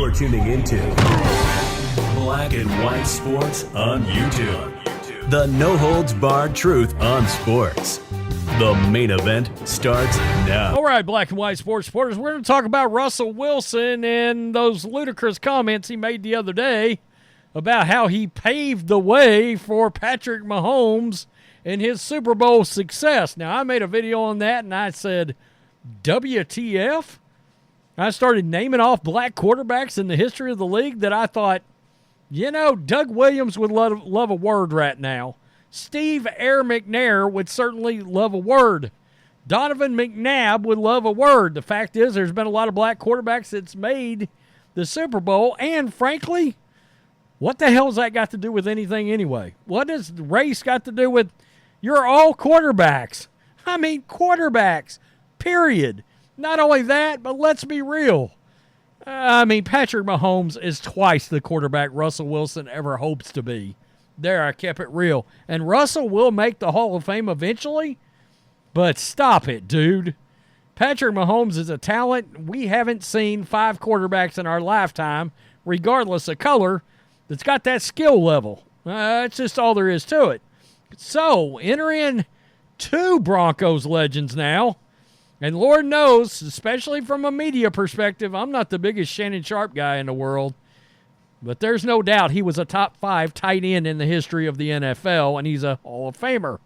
You're tuning into Black and White Sports on YouTube. The no-holds-barred truth on sports. The main event starts now. All right, Black and White Sports supporters, we're going to talk about Russell Wilson and those ludicrous comments he made the other day about how he paved the way for Patrick Mahomes and his Super Bowl success. Now, I made a video on that, and I said, WTF? I started naming off black quarterbacks in the history of the league that I thought, you know, Doug Williams would love a word right now. Steve Air McNair would certainly love a word. Donovan McNabb would love a word. The fact is, there's been a lot of black quarterbacks that's made the Super Bowl, and frankly, what the hell's that got to do with anything anyway? What does race got to do with, you're all quarterbacks. I mean, quarterbacks, period. Not only that, but let's be real. Patrick Mahomes is twice the quarterback Russell Wilson ever hopes to be. There, I kept it real. And Russell will make the Hall of Fame eventually, but stop it, dude. Patrick Mahomes is a talent. We haven't seen 5 quarterbacks in our lifetime, regardless of color, that's got that skill level. That's just all there is to it. So, enter in 2 Broncos legends now. And Lord knows, especially from a media perspective, I'm not the biggest Shannon Sharpe guy in the world. But there's no doubt he was a top 5 tight end in the history of the NFL, and he's a Hall of Famer.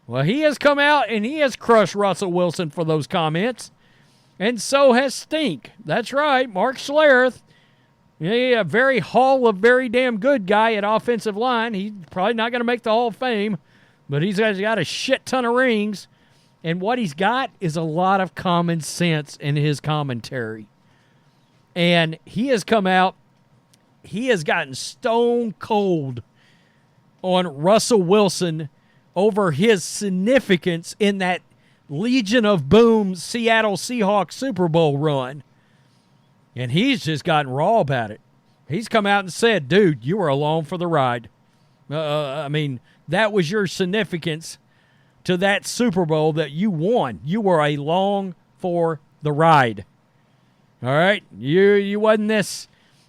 Well, he has come out and he has crushed Russell Wilson for those comments. And so has Stink. That's right, Mark Schlereth. A very very damn good guy at offensive line. He's probably not going to make the Hall of Fame, but he's got a shit ton of rings. And what he's got is a lot of common sense in his commentary. And he has come out, he has gotten stone cold on Russell Wilson over his significance in that Legion of Boom Seattle Seahawks Super Bowl run. And he's just gotten raw about it. He's come out and said, dude, you were along for the ride. That was your significance to that Super Bowl that you won. You were along for the ride. All right? You wasn't this,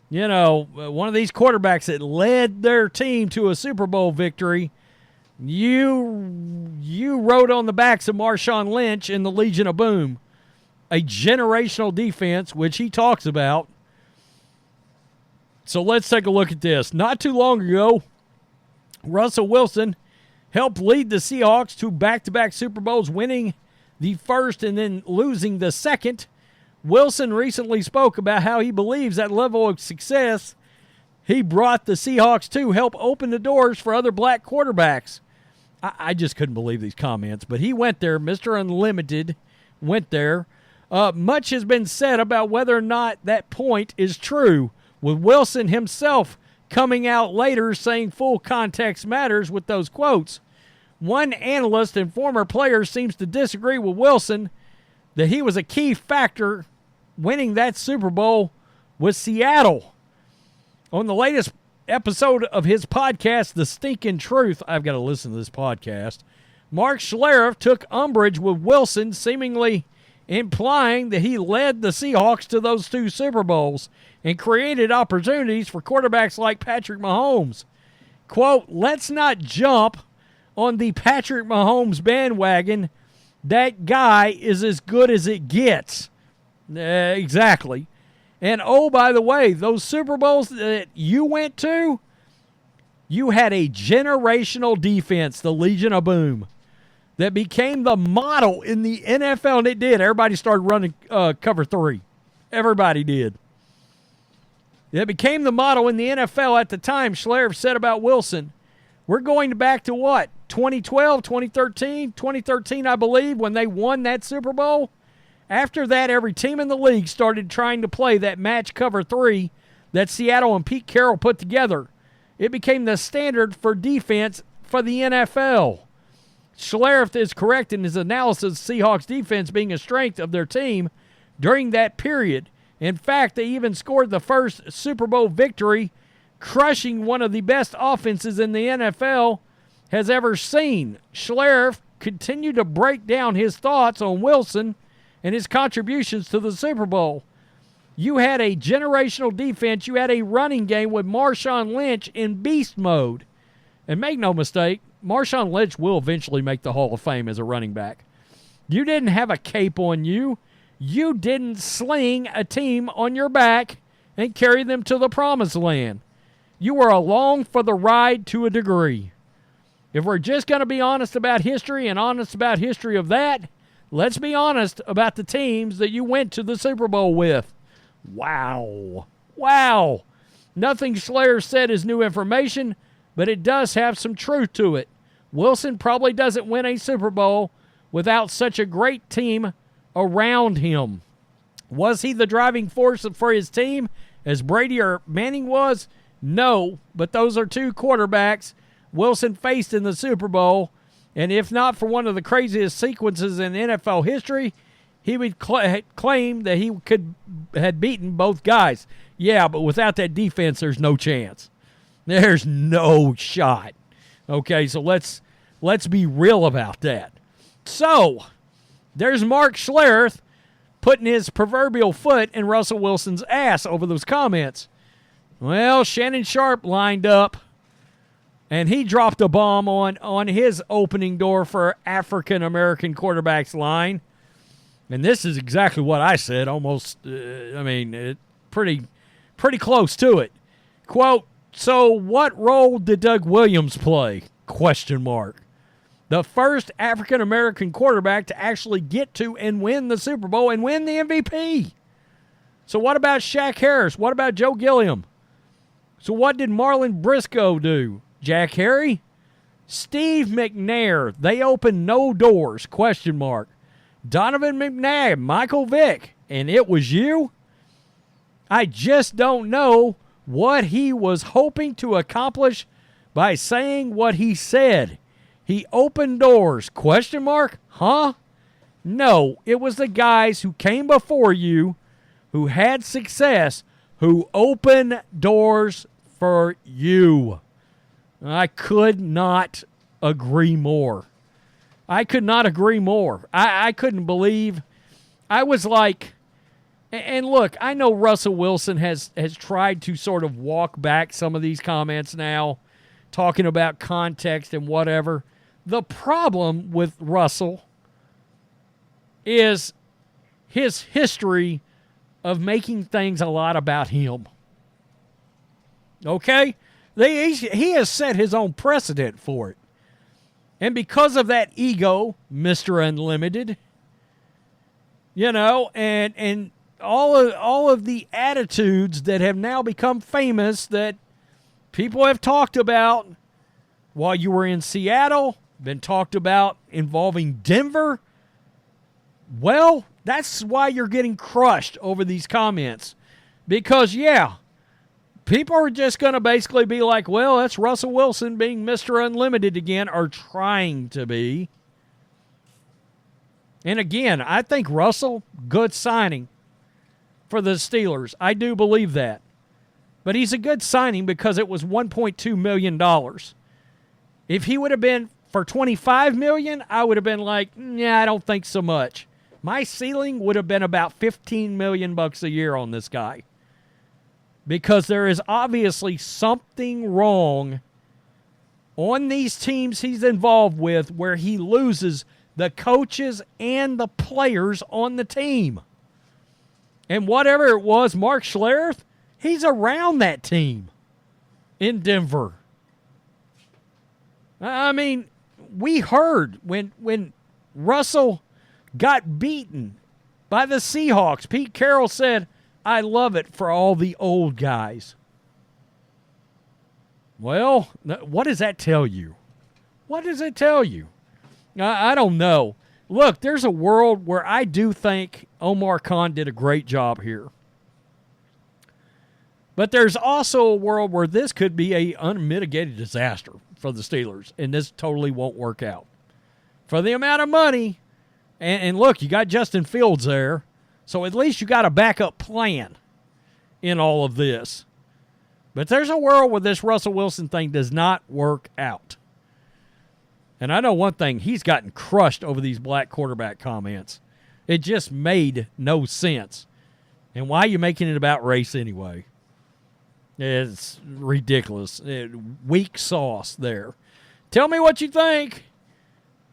one of these quarterbacks that led their team to a Super Bowl victory. You rode on the backs of Marshawn Lynch in the Legion of Boom, a generational defense, which he talks about. So let's take a look at this. Not too long ago, Russell Wilson helped lead the Seahawks to back-to-back Super Bowls, winning the first and then losing the second. Wilson recently spoke about how he believes that level of success he brought the Seahawks to help open the doors for other black quarterbacks. I just couldn't believe these comments, but he went there. Mr. Unlimited went there. Much has been said about whether or not that point is true, with Wilson himself coming out later saying full context matters with those quotes. One analyst and former player seems to disagree with Wilson that he was a key factor winning that Super Bowl with Seattle. On the latest episode of his podcast, The Stinkin' Truth, I've got to listen to this podcast, Mark Schlereth took umbrage with Wilson, seemingly implying that he led the Seahawks to those 2 Super Bowls and created opportunities for quarterbacks like Patrick Mahomes. Quote, let's not jump on the Patrick Mahomes bandwagon. That guy is as good as it gets. Exactly. And, oh, by the way, those Super Bowls that you went to, you had a generational defense, the Legion of Boom, that became the model in the NFL, and it did. Everybody started running cover 3. Everybody did. It became the model in the NFL at the time. Schlereth said about Wilson, we're going back to what? 2012, 2013? 2013, I believe, when they won that Super Bowl. After that, every team in the league started trying to play that match cover 3 that Seattle and Pete Carroll put together. It became the standard for defense for the NFL. Schlereth is correct in his analysis of Seahawks defense being a strength of their team during that period. In fact, they even scored the first Super Bowl victory, crushing one of the best offenses in the NFL has ever seen. Schlereth continued to break down his thoughts on Wilson and his contributions to the Super Bowl. You had a generational defense. You had a running game with Marshawn Lynch in beast mode. And make no mistake, Marshawn Lynch will eventually make the Hall of Fame as a running back. You didn't have a cape on you. You didn't sling a team on your back and carry them to the promised land. You were along for the ride to a degree. If we're just going to be honest about history and honest about history of that, let's be honest about the teams that you went to the Super Bowl with. Wow. Wow. Nothing Schlereth said is new information, but it does have some truth to it. Wilson probably doesn't win a Super Bowl without such a great team around him. Was he the driving force for his team as Brady or Manning was? No, but those are two quarterbacks Wilson faced in the Super Bowl, and if not for one of the craziest sequences in NFL history, he would claim that he had beaten both guys. Yeah, but without that defense, there's no chance. There's no shot. Okay, so let's be real about that. So, there's Mark Schlereth putting his proverbial foot in Russell Wilson's ass over those comments. Well, Shannon Sharpe lined up, and he dropped a bomb on his opening door for African-American quarterbacks line. And this is exactly what I said, almost, pretty close to it. Quote, so what role did Doug Williams play? Question mark. The first African-American quarterback to actually get to and win the Super Bowl and win the MVP. So what about Shaq Harris? What about Joe Gilliam? So what did Marlon Briscoe do? Jack Harry? Steve McNair. They opened no doors? Question mark. Donovan McNabb, Michael Vick, and it was you? I just don't know what he was hoping to accomplish by saying what he said. He opened doors? Question mark. Huh? No, it was the guys who came before you, who had success, who opened doors for you. I could not agree more. I could not agree more. I couldn't believe. I was like, and look, I know Russell Wilson has tried to sort of walk back some of these comments now, talking about context and whatever. The problem with Russell is his history of making things a lot about him. Okay? He has set his own precedent for it. And because of that ego, Mr. Unlimited, and all of the attitudes that have now become famous that people have talked about while you were in Seattle, been talked about involving Denver, well, that's why you're getting crushed over these comments. Because, yeah, people are just going to basically be like, well, that's Russell Wilson being Mr. Unlimited again, or trying to be. And again, I think Russell, good signing for the Steelers. I do believe that. But he's a good signing because it was $1.2 million. If he would have been for $25 million, I would have been like, yeah, I don't think so much. My ceiling would have been about $15 million a year on this guy. Because there is obviously something wrong on these teams he's involved with where he loses the coaches and the players on the team. And whatever it was, Mark Schlereth, he's around that team in Denver. I mean, we heard when Russell got beaten by the Seahawks, Pete Carroll said, I love it for all the old guys. Well, what does that tell you? What does it tell you? I don't know. Look, there's a world where I do think Omar Khan did a great job here. But there's also a world where this could be an unmitigated disaster for the Steelers, and this totally won't work out. For the amount of money, and look, you got Justin Fields there, so at least you got a backup plan in all of this. But there's a world where this Russell Wilson thing does not work out. And I know one thing, he's gotten crushed over these black quarterback comments. It just made no sense. And why are you making it about race anyway? It's ridiculous. Weak sauce there. Tell me what you think.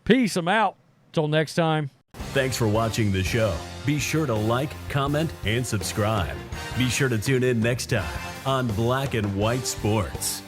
Peace. I'm out. Till next time. Thanks for watching the show. Be sure to like, comment, and subscribe. Be sure to tune in next time on Black and White Sports.